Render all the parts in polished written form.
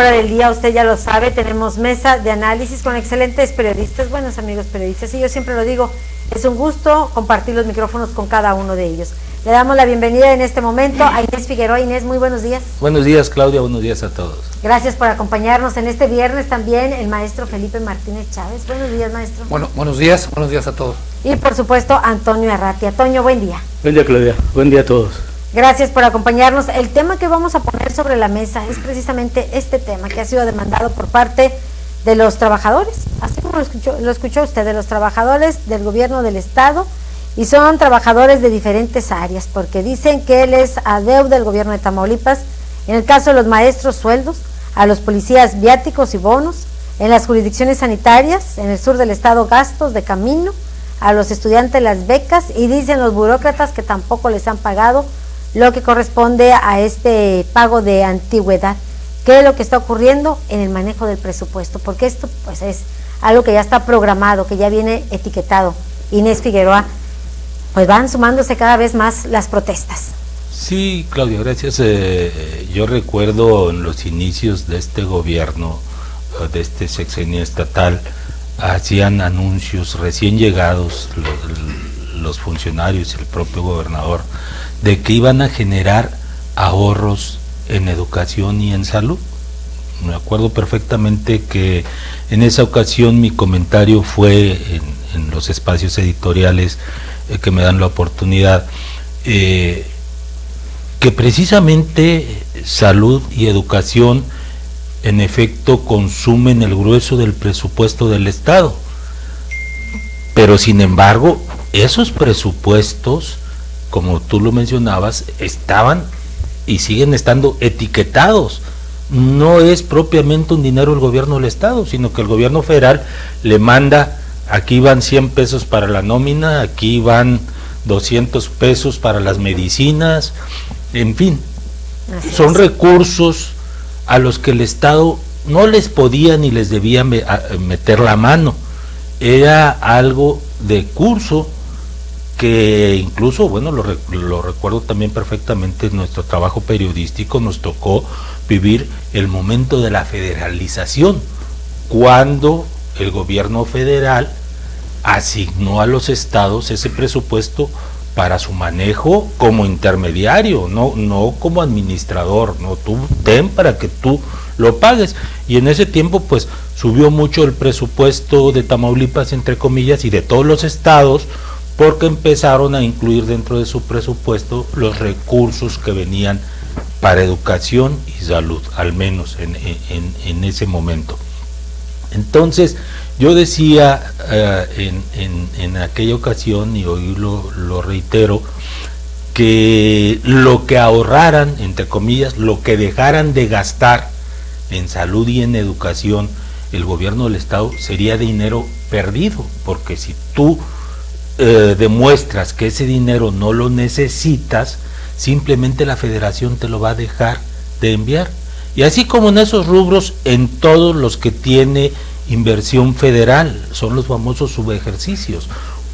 hora del día, usted ya lo sabe, tenemos mesa de análisis con excelentes periodistas, buenos amigos periodistas, y yo siempre lo digo, es un gusto compartir los micrófonos con cada uno de ellos. Le damos la bienvenida en este momento a Inés Figueroa. Inés, muy buenos días. Buenos días, Claudia, buenos días a todos. Gracias por acompañarnos en este viernes también el maestro Felipe Martínez Chávez. Buenos días, maestro. Bueno, buenos días a todos. Y por supuesto, Antonio Arratia. Toño, buen día. Buen día, Claudia, buen día a todos. Gracias por acompañarnos. El tema que vamos a poner sobre la mesa es precisamente este tema que ha sido demandado por parte de los trabajadores, así como lo escuchó usted, de los trabajadores del gobierno del estado, y son trabajadores de diferentes áreas, porque dicen que les adeuda el gobierno de Tamaulipas, en el caso de los maestros, sueldos, a los policías viáticos y bonos, en las jurisdicciones sanitarias, en el sur del estado gastos de camino, a los estudiantes las becas, y dicen los burócratas que tampoco les han pagado lo que corresponde a este pago de antigüedad. ¿Qué es lo que está ocurriendo en el manejo del presupuesto? Porque esto pues es algo que ya está programado, que ya viene etiquetado. Inés Figueroa, pues van sumándose cada vez más las protestas. Sí, Claudia, gracias. Yo recuerdo en los inicios de este gobierno, de este sexenio estatal, hacían anuncios recién llegados los funcionarios, el propio gobernador, de que iban a generar ahorros en educación y en salud. Me acuerdo perfectamente que en esa ocasión mi comentario fue en los espacios editoriales que me dan la oportunidad, que precisamente salud y educación en efecto consumen el grueso del presupuesto del Estado, pero sin embargo esos presupuestos, como tú lo mencionabas, estaban y siguen estando etiquetados. No es propiamente un dinero del gobierno del estado, sino que el gobierno federal le manda, aquí van 100 pesos para la nómina, aquí van 200 pesos para las medicinas, en fin, son recursos a los que el estado no les podía ni les debía meter la mano. Era algo de curso que incluso, bueno, lo recuerdo también perfectamente, en nuestro trabajo periodístico nos tocó vivir el momento de la federalización, cuando el gobierno federal asignó a los estados ese presupuesto para su manejo como intermediario, no como administrador, no, tú ten para que tú lo pagues, y en ese tiempo pues subió mucho el presupuesto de Tamaulipas, entre comillas, y de todos los estados, porque empezaron a incluir dentro de su presupuesto los recursos que venían para educación y salud, al menos en ese momento. Entonces, yo decía en aquella ocasión, y hoy lo reitero, que lo que ahorraran, entre comillas, lo que dejaran de gastar en salud y en educación el gobierno del estado sería dinero perdido, porque si tú demuestras que ese dinero no lo necesitas, simplemente la federación te lo va a dejar de enviar. Y así como en esos rubros, en todos los que tiene inversión federal, son los famosos subejercicios.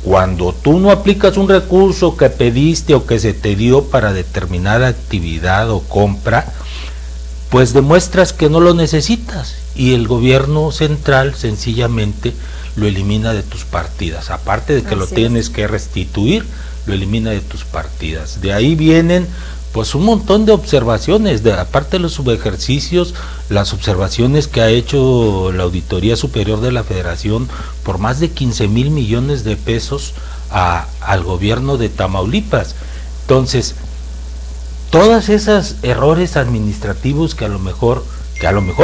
Cuando tú no aplicas un recurso que pediste o que se te dio para determinada actividad o compra, pues demuestras que no lo necesitas, y el gobierno central sencillamente lo elimina de tus partidas, aparte de que lo tienes que restituir, lo elimina de tus partidas. De ahí vienen pues un montón de observaciones, aparte de los subejercicios, las observaciones que ha hecho la Auditoría Superior de la Federación por más de 15,000 millones de pesos al gobierno de Tamaulipas. Entonces, todos esos errores administrativos que a lo mejor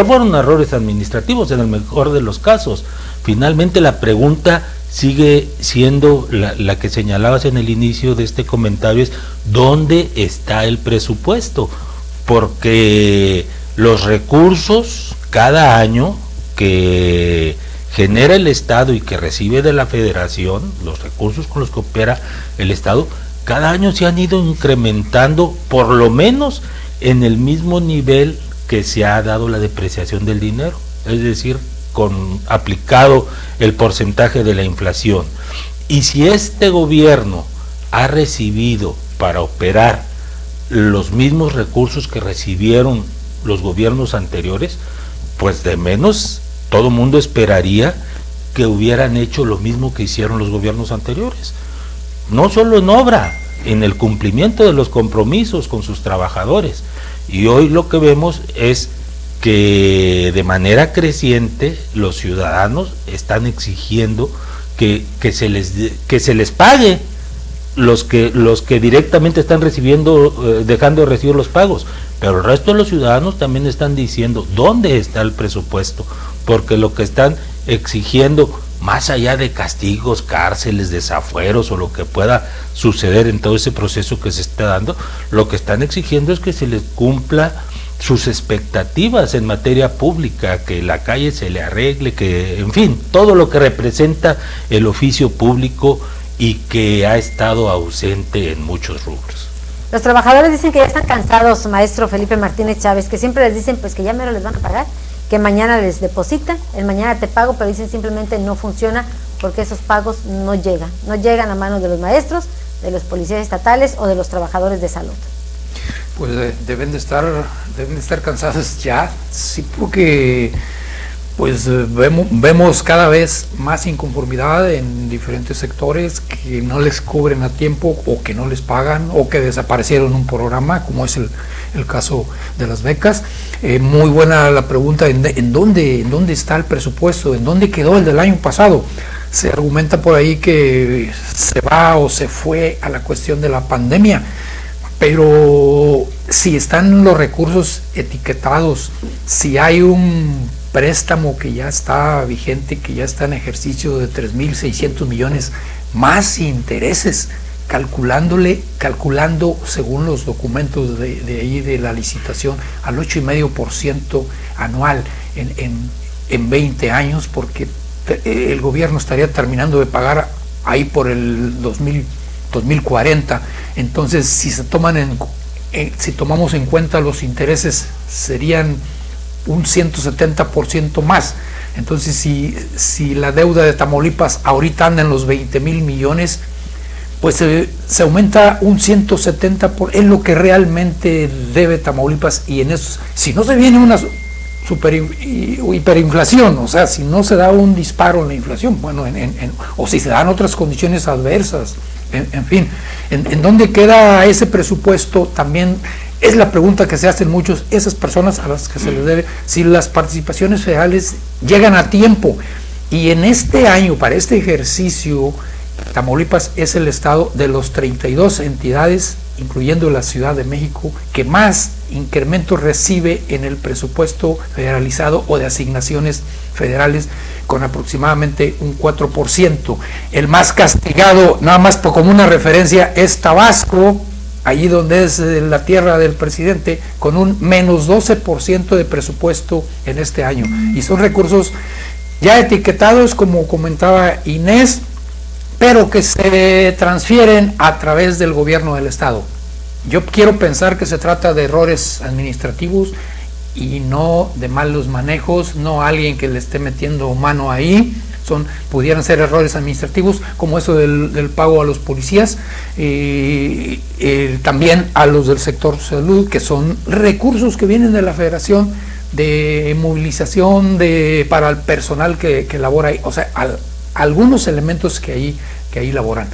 fueron errores administrativos en el mejor de los casos, finalmente la pregunta sigue siendo la que señalabas en el inicio de este comentario, es ¿dónde está el presupuesto? Porque los recursos cada año que genera el Estado y que recibe de la Federación, los recursos con los que opera el Estado, cada año se han ido incrementando por lo menos en el mismo nivel que se ha dado la depreciación del dinero, es decir, aplicado el porcentaje de la inflación. Y si este gobierno ha recibido para operar los mismos recursos que recibieron los gobiernos anteriores, pues de menos todo mundo esperaría que hubieran hecho lo mismo que hicieron los gobiernos anteriores, no solo en obra, en el cumplimiento de los compromisos con sus trabajadores. Y hoy lo que vemos es que de manera creciente los ciudadanos están exigiendo que se les pague los que directamente están recibiendo, dejando de recibir los pagos, pero el resto de los ciudadanos también están diciendo dónde está el presupuesto, porque lo que están exigiendo, más allá de castigos, cárceles, desafueros o lo que pueda suceder en todo ese proceso que se está dando, lo que están exigiendo es que se les cumpla sus expectativas en materia pública, que la calle se le arregle, que, en fin, todo lo que representa el oficio público y que ha estado ausente en muchos rubros. Los trabajadores dicen que ya están cansados, maestro Felipe Martínez Chávez, que siempre les dicen pues que ya mero les van a pagar, que mañana les depositan, el mañana te pago, pero dicen simplemente no funciona porque esos pagos no llegan a manos de los maestros, de los policías estatales o de los trabajadores de salud. Pues deben de estar cansados ya, sí, porque pues vemos cada vez más inconformidad en diferentes sectores que no les cubren a tiempo o que no les pagan o que desaparecieron un programa, como es el caso de las becas. Muy buena la pregunta, ¿en dónde está el presupuesto? ¿En dónde quedó el del año pasado? Se argumenta por ahí que se va o se fue a la cuestión de la pandemia, pero si están los recursos etiquetados, si hay un préstamo que ya está vigente, que ya está en ejercicio de 3.600 millones, más intereses, calculando según los documentos de ahí de la licitación al 8,5% anual en 20 años, porque el gobierno estaría terminando de pagar ahí por el 2040. Entonces, si tomamos en cuenta los intereses, serían un 170% más. Entonces, si la deuda de Tamaulipas ahorita anda en los 20,000 millones, pues se aumenta un 170%, es lo que realmente debe Tamaulipas. Y en eso, si no se viene una hiperinflación, o sea, si no se da un disparo en la inflación, bueno, o si se dan otras condiciones adversas, en fin, ¿en dónde queda ese presupuesto? También es la pregunta que se hacen muchos, esas personas a las que se les debe, si las participaciones federales llegan a tiempo. Y en este año, para este ejercicio, Tamaulipas es el estado de los 32 entidades, incluyendo la Ciudad de México, que más incrementos recibe en el presupuesto federalizado o de asignaciones federales, con aproximadamente un 4%. El más castigado, nada más como una referencia, es Tabasco, allí donde es la tierra del presidente, con un menos 12% de presupuesto en este año. Y son recursos ya etiquetados, como comentaba Inés, pero que se transfieren a través del gobierno del estado. Yo quiero pensar que se trata de errores administrativos y no de malos manejos, no alguien que le esté metiendo mano ahí. Pudieran ser errores administrativos, como eso del pago a los policías, también a los del sector salud, que son recursos que vienen de la Federación de movilización para el personal que labora ahí, o sea, algunos elementos que ahí laboran.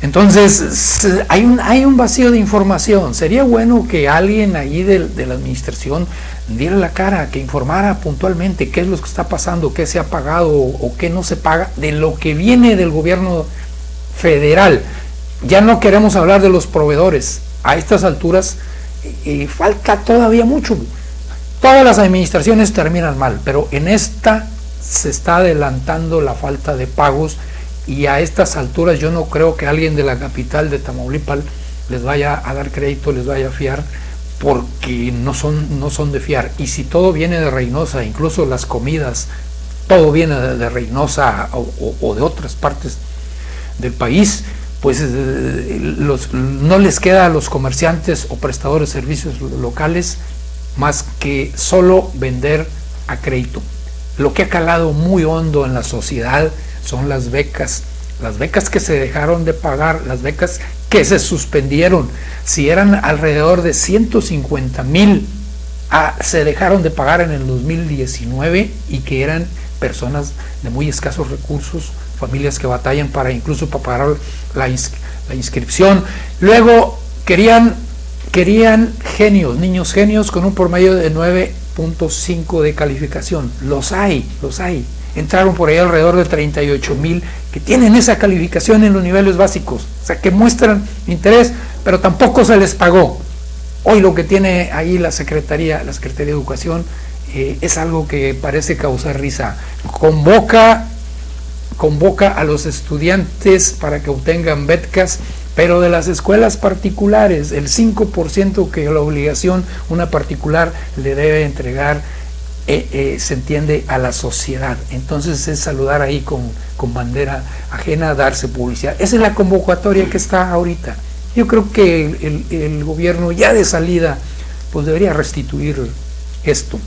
Entonces, hay un vacío de información. Sería bueno que alguien ahí de la administración diera la cara, que informara puntualmente qué es lo que está pasando, qué se ha pagado o qué no se paga de lo que viene del gobierno federal. Ya no queremos hablar de los proveedores. A estas alturas falta todavía mucho. Todas las administraciones terminan mal, pero en esta se está adelantando la falta de pagos. Y a estas alturas yo no creo que alguien de la capital de Tamaulipas les vaya a dar crédito, les vaya a fiar, porque no son de fiar. Y si todo viene de Reynosa, incluso las comidas, todo viene de Reynosa o de otras partes del país, pues no les queda a los comerciantes o prestadores de servicios locales más que solo vender a crédito. Lo que ha calado muy hondo en la sociedad son las becas que se dejaron de pagar, las becas que se suspendieron. Si eran alrededor de 150,000 se dejaron de pagar en el 2019 y que eran personas de muy escasos recursos, familias que batallan para incluso para pagar la inscripción. Luego querían genios, niños genios con un promedio de 9.5 de calificación. Los hay. Entraron por ahí alrededor de 38,000 que tienen esa calificación en los niveles básicos, o sea, que muestran interés, pero tampoco se les pagó. Hoy lo que tiene ahí la Secretaría de Educación es algo que parece causar risa. Convoca a los estudiantes para que obtengan becas, pero de las escuelas particulares, el 5% que la obligación una particular le debe entregar, se entiende, a la sociedad. Entonces es saludar ahí con bandera ajena, darse publicidad. Esa es la convocatoria que está ahorita. Yo creo que el gobierno ya de salida pues debería restituir esto.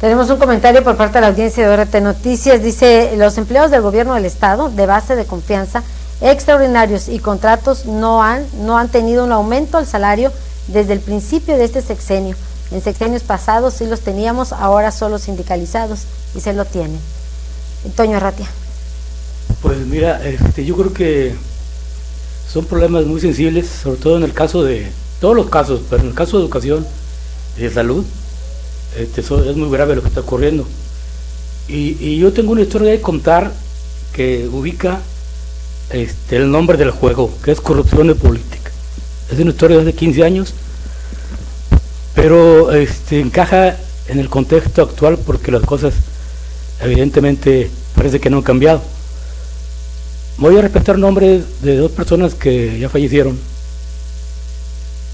Tenemos un comentario por parte de la audiencia de RT Noticias. Dice: los empleados del gobierno del estado de base de confianza, extraordinarios y contratos no han tenido un aumento al salario desde el principio de este sexenio. En sexenios pasados sí los teníamos, ahora solo sindicalizados, y se lo tienen. Toño Arratia. Pues mira, yo creo que son problemas muy sensibles, sobre todo en el caso de, todos los casos, pero en el caso de educación y de salud, es muy grave lo que está ocurriendo. Y yo tengo una historia de contar que ubica el nombre del juego, que es corrupción de política. Es una historia de hace 15 años, pero encaja en el contexto actual porque las cosas evidentemente parece que no han cambiado. Voy a respetar nombres de dos personas que ya fallecieron,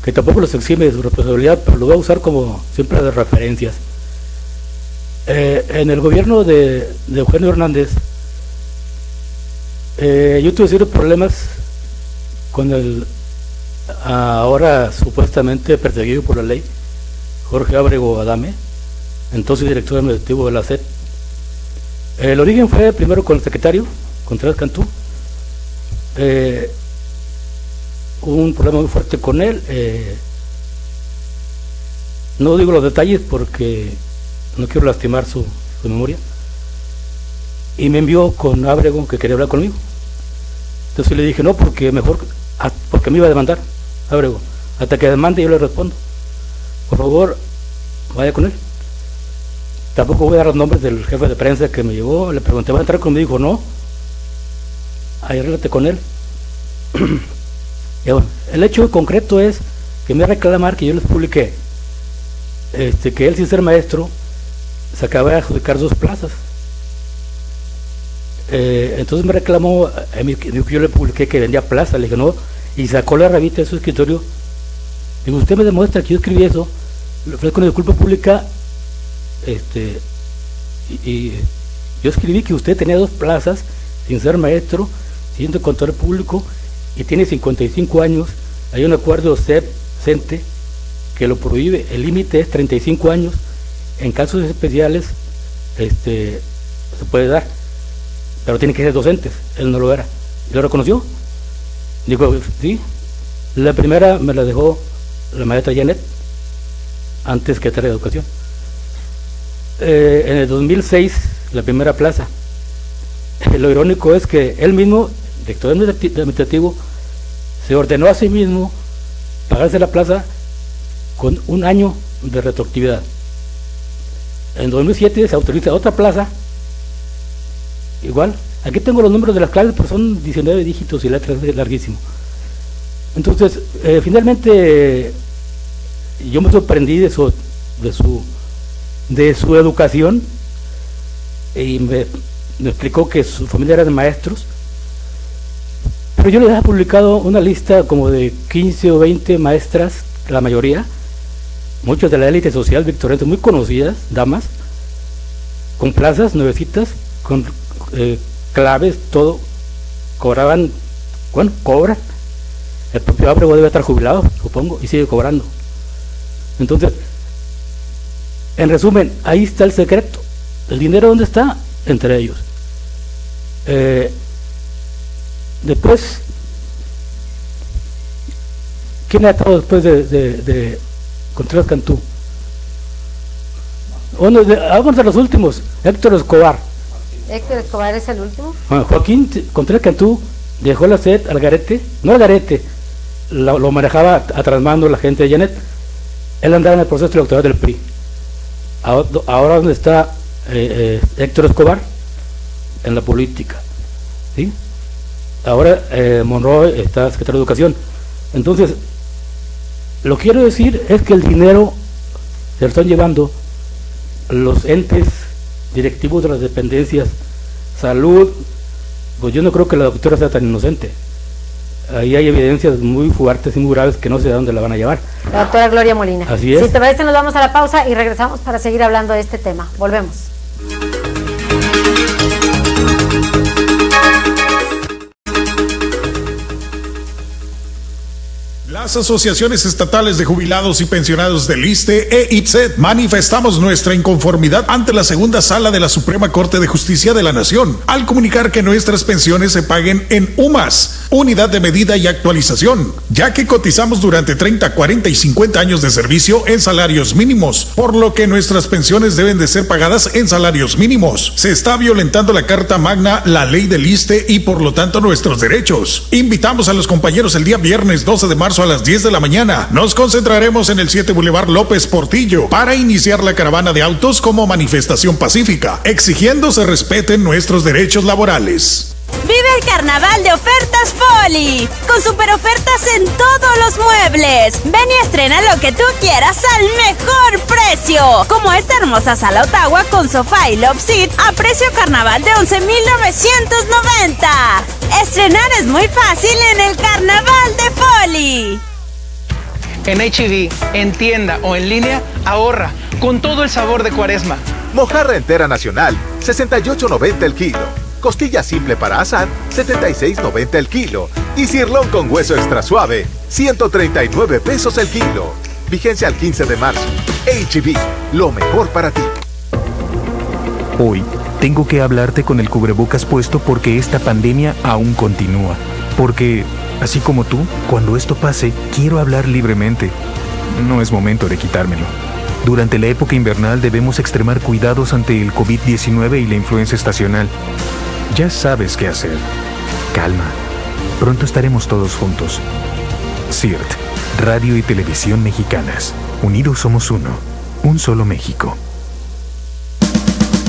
que tampoco los exime de su responsabilidad, pero lo voy a usar como siempre de referencias. En el gobierno de Eugenio Hernández, yo tuve serios problemas con el ahora supuestamente perseguido por la ley Jorge Ábrego Adame, entonces director administrativo de la SED. El origen fue primero con el secretario Contreras Cantú. Hubo un problema muy fuerte con él. No digo los detalles porque no quiero lastimar su memoria. Y me envió con Ábrego, que quería hablar conmigo. Entonces le dije no, porque me iba a demandar Ábrego. Hasta que demande yo le respondo. Por favor, vaya con él. Tampoco voy a dar los nombres del jefe de prensa que me llevó. Le pregunté, ¿va a entrar conmigo? Dijo, no. Ahí arréglate con él. Y bueno, el hecho concreto es que me reclamar que yo les publiqué que él, sin ser maestro, se acaba de adjudicar 2 plazas. Entonces me reclamó, yo le publiqué que vendía plaza. Le dije no, y sacó la revista de su escritorio. Digo, usted me demuestra que yo escribí eso, le ofrezco una disculpa pública, y yo escribí que usted tenía 2 plazas sin ser maestro, siendo contador público, y tiene 55 años. Hay un acuerdo CENTE que lo prohíbe, el límite es 35 años, en casos especiales se puede dar, pero tiene que ser docentes. Él no lo era, y lo reconoció. Digo, sí, la primera me la dejó la maestra Janet, antes que Secretaria de Educación. En el 2006, la primera plaza. Lo irónico es que él mismo, director administrativo, se ordenó a sí mismo pagarse la plaza con 1 año de retroactividad. En 2007 se autoriza otra plaza, igual. Aquí tengo los números de las claves, pero son 19 dígitos y letras, es larguísimo. Entonces, finalmente, yo me sorprendí de su educación, y me explicó que su familia era de maestros, pero yo les había publicado una lista como de 15 o 20 maestras, la mayoría, muchas de la élite social victoriana, muy conocidas, damas, con plazas nuevecitas, con claves, todo, cobraban, bueno, cobran. El propio Ábrego debe estar jubilado, supongo, y sigue cobrando. Entonces, en resumen, ahí está el secreto. ¿El dinero dónde está? Entre ellos. Después, ¿quién ha estado después de Contreras Cantú? Vamos a los últimos. Héctor Escobar. Héctor Escobar es el último. Joaquín Contreras Cantú dejó la SED al garete, no al garete, lo manejaba a trasmando la gente de Janet. Él andaba en el proceso electoral del PRI. Ahora ¿dónde está Héctor Escobar? En la política, ¿sí? Ahora Monroy está secretario de Educación. Entonces, lo que quiero decir es que el dinero se lo están llevando los entes directivos de las dependencias, salud. Pues yo no creo que la doctora sea tan inocente. Ahí hay evidencias muy fuertes y muy graves que no sé a dónde la van a llevar. La doctora Gloria Molina. Así es. Si te parece, nos vamos a la pausa y regresamos para seguir hablando de este tema. Volvemos. Las asociaciones estatales de jubilados y pensionados del ISSSTE e IPSET manifestamos nuestra inconformidad ante la segunda sala de la Suprema Corte de Justicia de la Nación al comunicar que nuestras pensiones se paguen en UMAS, Unidad de Medida y Actualización, ya que cotizamos durante 30, 40 y 50 años de servicio en salarios mínimos, por lo que nuestras pensiones deben de ser pagadas en salarios mínimos. Se está violentando la Carta Magna, la ley del ISSSTE y por lo tanto nuestros derechos. Invitamos a los compañeros el día viernes 12 de marzo a las 10 de la mañana. Nos concentraremos en el 7 Boulevard López Portillo para iniciar la caravana de autos como manifestación pacífica, exigiendo se respeten nuestros derechos laborales. Vive el carnaval de ofertas Foli, con super ofertas en todos los muebles. Ven y estrena lo que tú quieras al mejor precio, como esta hermosa sala Ottawa con sofá y love seat a precio carnaval de 11,990. Estrenar es muy fácil en el carnaval de Foli. En H-E-B, en tienda o en línea, ahorra con todo el sabor de Cuaresma. Mojarra entera nacional, 68.90 el kilo. Costilla simple para asar, 76.90 el kilo. Y cirlón con hueso extra suave, 139 pesos el kilo. Vigencia al 15 de marzo. H-E-B, lo mejor para ti. Hoy tengo que hablarte con el cubrebocas puesto porque esta pandemia aún continúa. Porque, así como tú, cuando esto pase, quiero hablar libremente. No es momento de quitármelo. Durante la época invernal debemos extremar cuidados ante el COVID-19 y la influenza estacional. Ya sabes qué hacer. Calma. Pronto estaremos todos juntos. CIRT, Radio y Televisión Mexicanas. Unidos somos uno. Un solo México.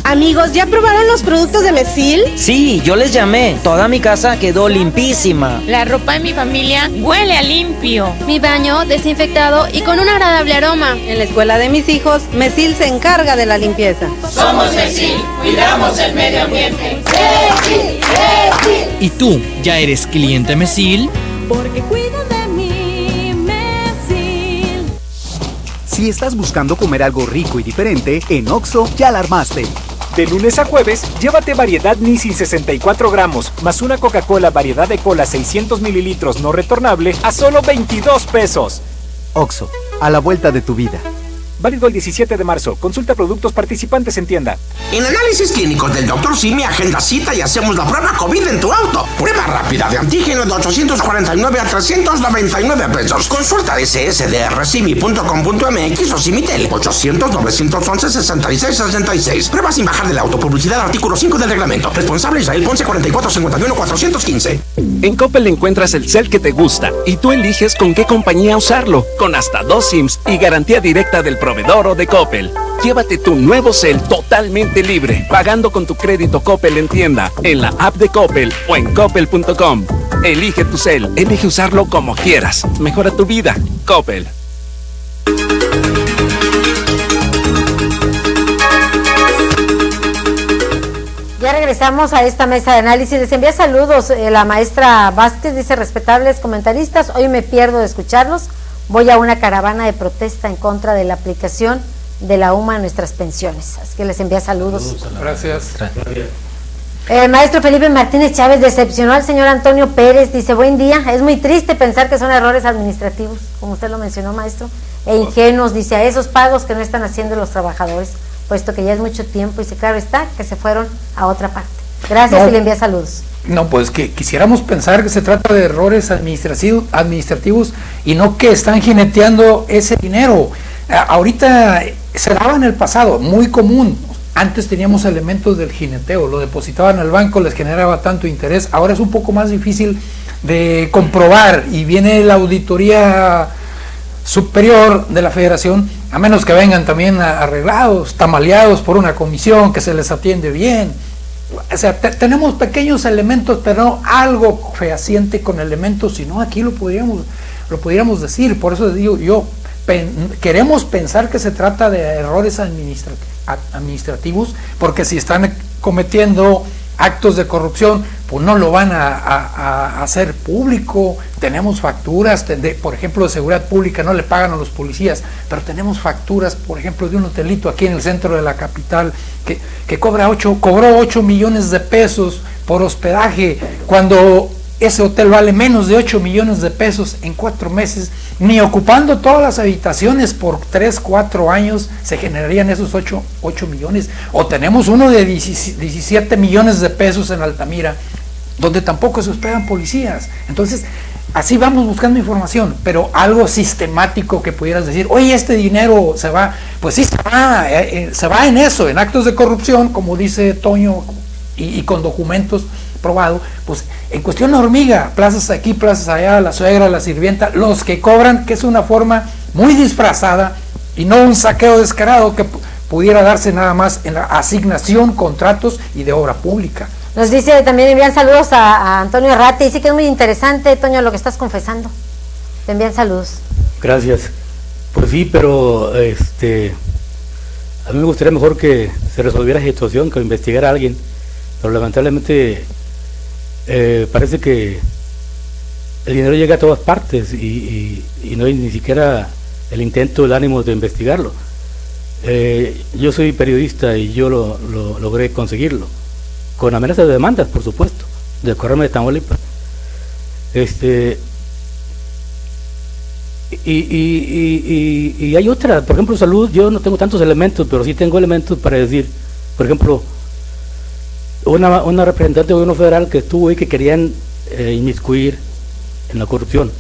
Amigos, ¿ya probaron los productos de Mesil? Sí, yo les llamé. Toda mi casa quedó limpísima. La ropa de mi familia huele a limpio. Mi baño desinfectado y con un agradable aroma. En la escuela de mis hijos, Mesil se encarga de la limpieza. Somos Mesil, cuidamos el medio ambiente. ¡Mesil! ¡Mesil! ¿Y tú, ya eres cliente Mesil? Porque cuido de mí, Mesil. Si estás buscando comer algo rico y diferente, en Oxxo ya la armaste. De lunes a jueves, llévate variedad Nissin 64 gramos, más una Coca-Cola variedad de cola 600 mililitros no retornable a solo 22 pesos. Oxxo, a la vuelta de tu vida. Válido el 17 de marzo. Consulta productos participantes en tienda. En Análisis Clínicos del Dr. Simi, agenda cita y hacemos la prueba COVID en tu auto. Prueba rápida de antígeno de 849 a 399 pesos. Consulta ssdrcimi.com.mx o Simitel 800-911-6666. Prueba sin bajar del auto. Publicidad artículo 5 del reglamento. Responsable Israel Ponce 4451-415. En Coppel encuentras el cel que te gusta y tú eliges con qué compañía usarlo. Con hasta 2 SIMs y garantía directa del proveedor o de Coppel. Llévate tu nuevo cel totalmente libre, pagando con tu crédito Coppel en tienda, en la app de Coppel o en coppel.com. Elige tu cel, elige usarlo como quieras. Mejora tu vida. Coppel. Ya regresamos a esta mesa de análisis. Les envía saludos la maestra Vázquez, dice: respetables comentaristas, hoy me pierdo de escucharlos. Voy a una caravana de protesta en contra de la aplicación de la UMA a nuestras pensiones. Así que les envía saludos. Gracias. El maestro Felipe Martínez Chávez decepcionó al señor Antonio Pérez. Dice: buen día, es muy triste pensar que son errores administrativos, como usted lo mencionó, maestro, e ingenuos, dice, a esos pagos que no están haciendo los trabajadores, puesto que ya es mucho tiempo, y dice, claro está, que se fueron a otra parte. Gracias, y le envía saludos. No, pues que quisiéramos pensar que se trata de errores administrativos y no que están jineteando ese dinero. Ahorita se daba en el pasado, muy común. Antes teníamos elementos del jineteo, lo depositaban al banco, les generaba tanto interés. Ahora es un poco más difícil de comprobar y viene la auditoría superior de la Federación, a menos que vengan también arreglados, tamaleados por una comisión que se les atiende bien. O sea, tenemos pequeños elementos, pero no algo fehaciente con elementos, sino aquí lo podríamos decir. Por eso digo, queremos pensar que se trata de errores administrativos, porque si están cometiendo actos de corrupción, pues no lo van a hacer público. Tenemos facturas, por ejemplo, de seguridad pública, no le pagan a los policías, pero tenemos facturas, por ejemplo, de un hotelito aquí en el centro de la capital, que cobró 8 millones de pesos por hospedaje, cuando ese hotel vale menos de 8 millones de pesos en 4 meses, ni ocupando todas las habitaciones por 3, 4 años se generarían esos 8 millones. O tenemos uno de 17 millones de pesos en Altamira, donde tampoco se hospedan policías. Entonces, así vamos buscando información, pero algo sistemático que pudieras decir, oye, este dinero se va, pues sí se va en eso, en actos de corrupción, como dice Toño, y con documentos probado, pues en cuestión hormiga, plazas aquí, plazas allá, la suegra, la sirvienta, los que cobran, que es una forma muy disfrazada y no un saqueo descarado que pudiera darse nada más en la asignación, contratos y de obra pública. Nos dice también, envían saludos a Antonio Arrate, dice que es muy interesante, Toño, lo que estás confesando. Te envían saludos. Gracias. Pues sí, pero a mí me gustaría mejor que se resolviera la situación, que investigara a alguien, pero lamentablemente parece que el dinero llega a todas partes y no hay ni siquiera el intento, el ánimo de investigarlo. Yo soy periodista y yo lo logré conseguirlo, con amenazas de demandas, por supuesto, del Correo de Tamaulipas. Y hay otra, por ejemplo, salud. Yo no tengo tantos elementos, pero sí tengo elementos para decir, por ejemplo, una representante del gobierno federal que estuvo ahí, que querían inmiscuir en la corrupción.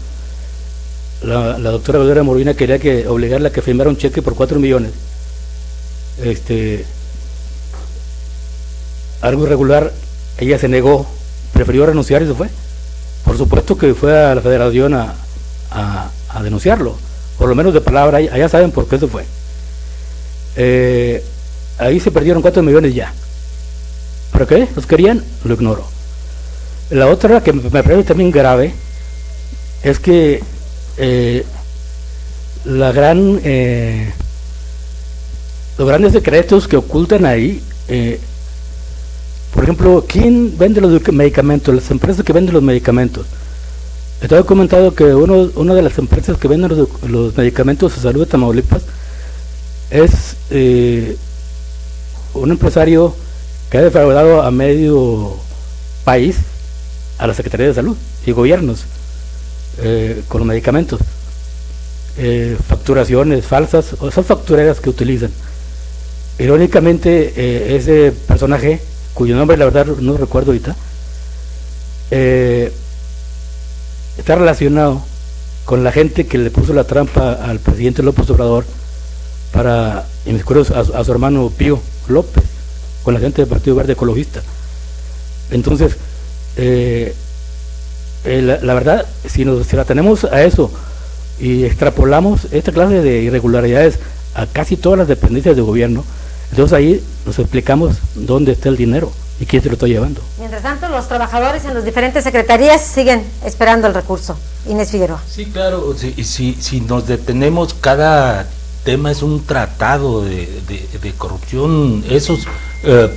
La doctora Valeria Morvina quería obligarla a que firmara un cheque por 4 millones. Algo irregular. Ella se negó, prefirió renunciar y se fue. Por supuesto que fue a la federación a denunciarlo, por lo menos de palabra. Allá saben por qué se fue. Ahí se perdieron 4 millones ya. ¿Para qué? ¿Los querían? Lo ignoro. La otra que me parece también grave es que los grandes secretos que ocultan ahí, por ejemplo, ¿quién vende los medicamentos? Las empresas que venden los medicamentos. Estaba documentado que una de las empresas que venden los medicamentos de salud de Tamaulipas es un empresario que ha defraudado a medio país, a la Secretaría de Salud y gobiernos, con los medicamentos. Facturaciones falsas, o son factureras que utilizan. Irónicamente, ese personaje, cuyo nombre la verdad no recuerdo ahorita, está relacionado con la gente que le puso la trampa al presidente López Obrador para inmiscuir a su hermano Pío López, con la gente del Partido Verde Ecologista. Entonces, la verdad, si la tenemos a eso y extrapolamos esta clase de irregularidades a casi todas las dependencias de gobierno, entonces ahí nos explicamos dónde está el dinero y quién se lo está llevando. Mientras tanto, los trabajadores en las diferentes secretarías siguen esperando el recurso. Inés Figueroa. Sí, claro, si nos detenemos, cada tema es un tratado de corrupción. Esos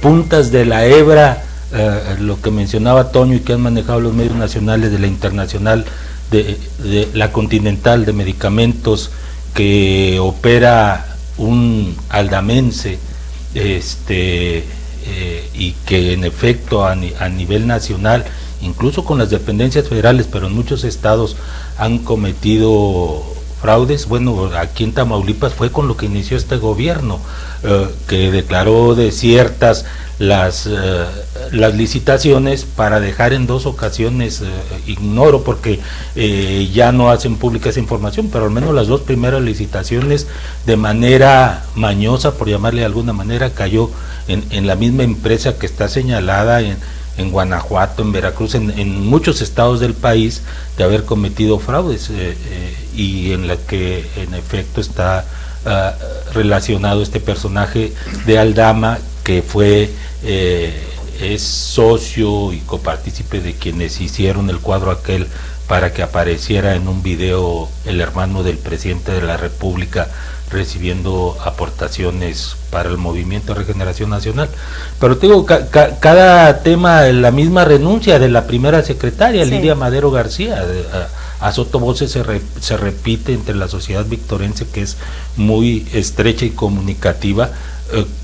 puntas de la hebra, lo que mencionaba Toño y que han manejado los medios nacionales, de la internacional, de la Continental de Medicamentos, que opera un aldamense, y que en efecto a nivel nacional, incluso con las dependencias federales, pero en muchos estados han cometido fraudes, bueno, aquí en Tamaulipas fue con lo que inició este gobierno, que declaró desiertas las licitaciones para dejar en 2 ocasiones, ignoro porque ya no hacen pública esa información, pero al menos las 2 primeras licitaciones de manera mañosa, por llamarle de alguna manera, cayó en la misma empresa que está señalada en Guanajuato, en Veracruz, en muchos estados del país, de haber cometido fraudes, y en la que en efecto está relacionado este personaje de Aldama, que fue es socio y copartícipe de quienes hicieron el cuadro aquel para que apareciera en un video el hermano del presidente de la República recibiendo aportaciones para el Movimiento de Regeneración Nacional. Pero te digo, cada tema, la misma renuncia de la primera secretaria, sí, Lidia Madero García, a sotovoces se repite entre la sociedad victorense, que es muy estrecha y comunicativa,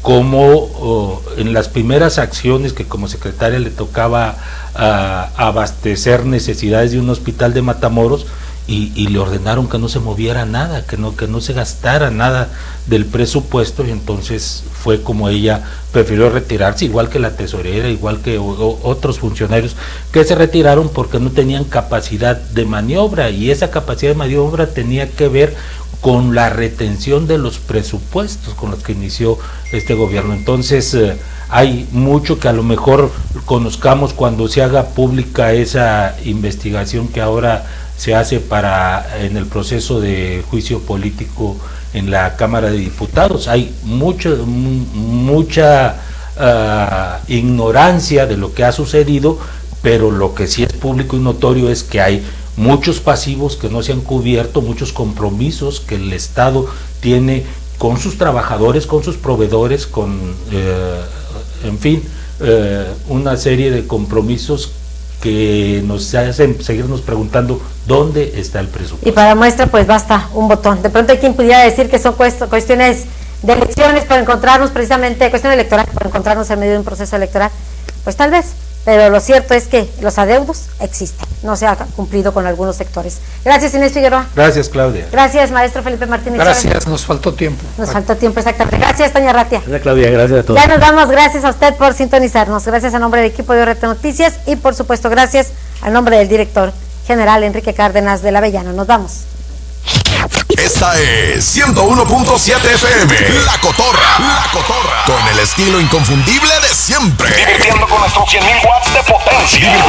como en las primeras acciones que como secretaria le tocaba abastecer necesidades de un hospital de Matamoros, y le ordenaron que no se moviera nada, que no se gastara nada del presupuesto, y entonces fue como ella prefirió retirarse, igual que la tesorera, igual que otros funcionarios que se retiraron porque no tenían capacidad de maniobra, y esa capacidad de maniobra tenía que ver con la retención de los presupuestos con los que inició este gobierno. Entonces hay mucho que a lo mejor conozcamos cuando se haga pública esa investigación que ahora se hace en el proceso de juicio político en la Cámara de Diputados. Hay mucha ignorancia de lo que ha sucedido, pero lo que sí es público y notorio es que hay muchos pasivos que no se han cubierto, muchos compromisos que el Estado tiene con sus trabajadores, con sus proveedores, en fin, una serie de compromisos que nos hacen seguirnos preguntando dónde está el presupuesto. Y para muestra, pues basta un botón. De pronto hay quien pudiera decir que son cuestiones de elecciones para encontrarnos precisamente, cuestión electoral para encontrarnos en medio de un proceso electoral. Pues tal vez, pero lo cierto es que los adeudos existen, no se ha cumplido con algunos sectores. Gracias, Inés Figueroa. Gracias, Claudia. Gracias, maestro Felipe Martínez. Gracias, Chávez. Nos faltó tiempo. Faltó tiempo, exactamente. Gracias, Toña Ratia. Gracias, Claudia, gracias a todos. Ya nos vamos, gracias a usted por sintonizarnos. Gracias a nombre del equipo de ORT Noticias y por supuesto gracias al nombre del director general Enrique Cárdenas de la Avellano. Nos vamos. Esta es 101.7 FM, La Cotorra, con el estilo inconfundible de siempre. Divirtiendo con nuestros 100.000 watts de potencia.